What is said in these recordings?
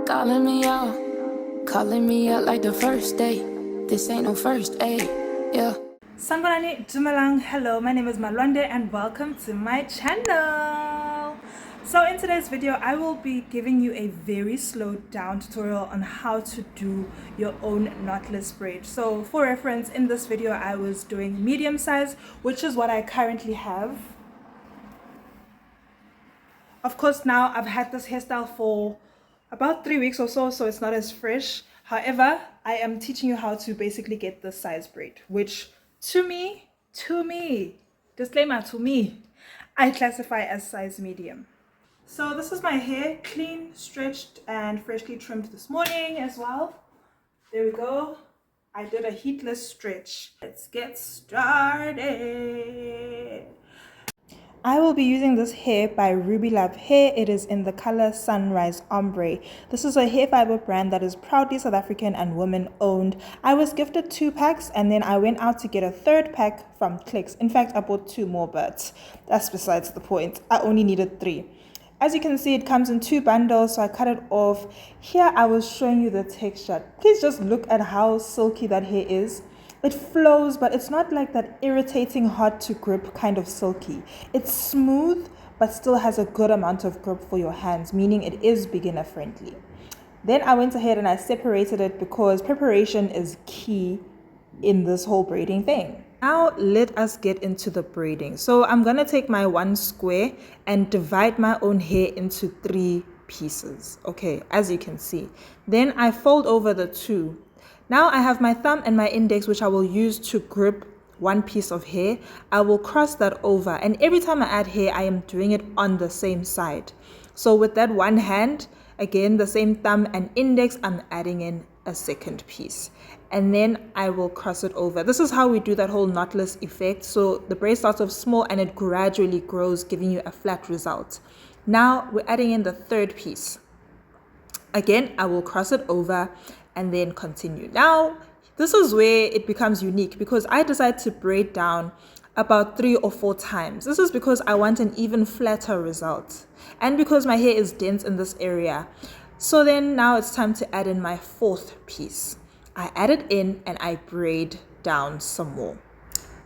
calling me out like the first day. This ain't no first aid, yeah. Sangonani Dumalang, hello, my name is Malwande and welcome to my channel. So in today's video, I will be giving you a very slowed down tutorial on how to do your own knotless braid. So for reference, in this video, I was doing medium size, which is what I currently have. Of course, now I've had this hairstyle for about 3 weeks or so, so it's not as fresh. However, I am teaching you how to basically get the size braid, which to me, disclaimer, to me, I classify as size medium. So this is my hair, clean, stretched, and freshly trimmed this morning as well. There we go. I did a heatless stretch. Let's get started. I will be using this hair by Ruby Love Hair. It is in the color Sunrise Ombre. This is a hair fiber brand that is proudly South African and women owned. I was gifted 2 packs and then I went out to get a 3rd pack from Clicks. In fact, I bought 2 more, but that's besides the point. I only needed 3. As you can see, it comes in 2 bundles, so I cut it off. Here I was showing you the texture. Please just look at how silky that hair is. It flows, but it's not like that irritating, hard to grip kind of silky. It's smooth, but still has a good amount of grip for your hands, meaning it is beginner friendly. Then I went ahead and I separated it because preparation is key in this whole braiding thing. Now let us get into the braiding. So I'm gonna take my 1 square and divide my own hair into 3 pieces. Okay, as you can see. Then I fold over the 2. Now I have my thumb and my index, which I will use to grip 1 piece of hair. I will cross that over, and every time I add hair, I am doing it on the same side. So with that one hand, again, the same thumb and index, I'm adding in a 2nd piece. And then I will cross it over. This is how we do that whole knotless effect. So the braid starts off small and it gradually grows, giving you a flat result. Now we're adding in the 3rd piece. Again, I will cross it over and then continue. Now, this is where it becomes unique because I decide to braid down about 3 or 4 times. This is because I want an even flatter result and because my hair is dense in this area. So then now it's time to add in my 4th piece. I add it in and I braid down some more.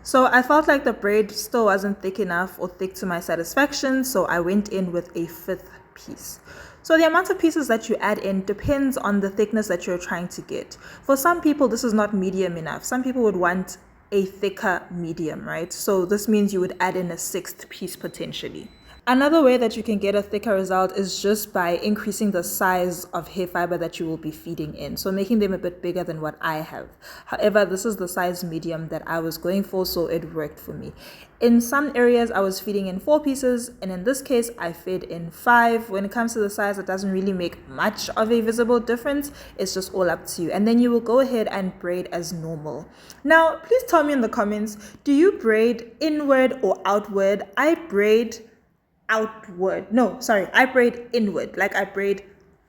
So I felt like the braid still wasn't thick enough or thick to my satisfaction, so I went in with a 5th piece. So the amount of pieces that you add in depends on the thickness that you're trying to get. For some people, this is not medium enough. Some people would want a thicker medium, right? So this means you would add in a 6th piece potentially. Another way that you can get a thicker result is just by increasing the size of hair fiber that you will be feeding in. So making them a bit bigger than what I have. However, this is the size medium that I was going for, so it worked for me. In some areas, I was feeding in 4 pieces, and in this case, I fed in 5. When it comes to the size, it doesn't really make much of a visible difference. It's just all up to you. And then you will go ahead and braid as normal. Now, please tell me in the comments, do you braid inward or outward? I braid outward. No, sorry, I braid inward. Like I braid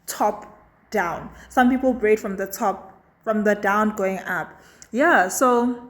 top down. Some people braid from the top, from the down going up. Yeah, so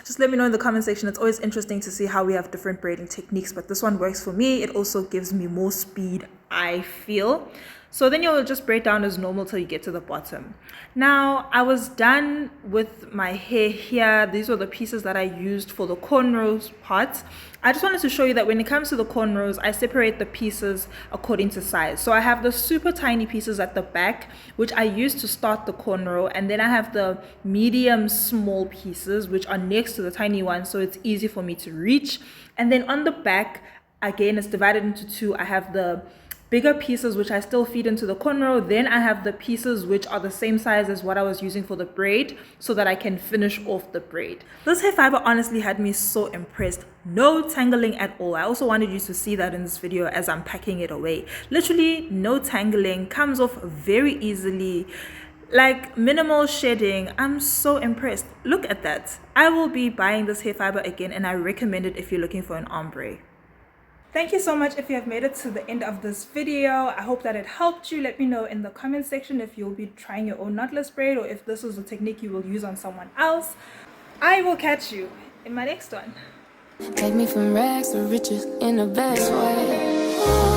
just let me know in the comment section. It's always interesting to see how we have different braiding techniques, but this one works for me. It also gives me more speed, I feel. So then you'll just braid down as normal till you get to the bottom. Now, I was done with my hair here. These were the pieces that I used for the cornrows part. I just wanted to show you that when it comes to the cornrows, I separate the pieces according to size. So I have the super tiny pieces at the back, which I use to start the cornrow. And then I have the medium small pieces, which are next to the tiny ones. So it's easy for me to reach. And then on the back, again, it's divided into 2. I have the bigger pieces which I still feed into the cornrow. Then I have the pieces which are the same size as what I was using for the braid so that I can finish off the braid. This hair fiber honestly had me so impressed. No tangling at all. I also wanted you to see that in this video as I'm packing it away. Literally no tangling, comes off very easily, like minimal shedding. I'm so impressed. Look at that. I will be buying this hair fiber again and I recommend it if you're looking for an ombre. Thank you so much if you have made it to the end of this video. I hope that it helped you. Let me know in the comment section if you'll be trying your own knotless braid or if this is a technique you will use on someone else. I will catch you in my next one. Take me from rags to riches in the best way.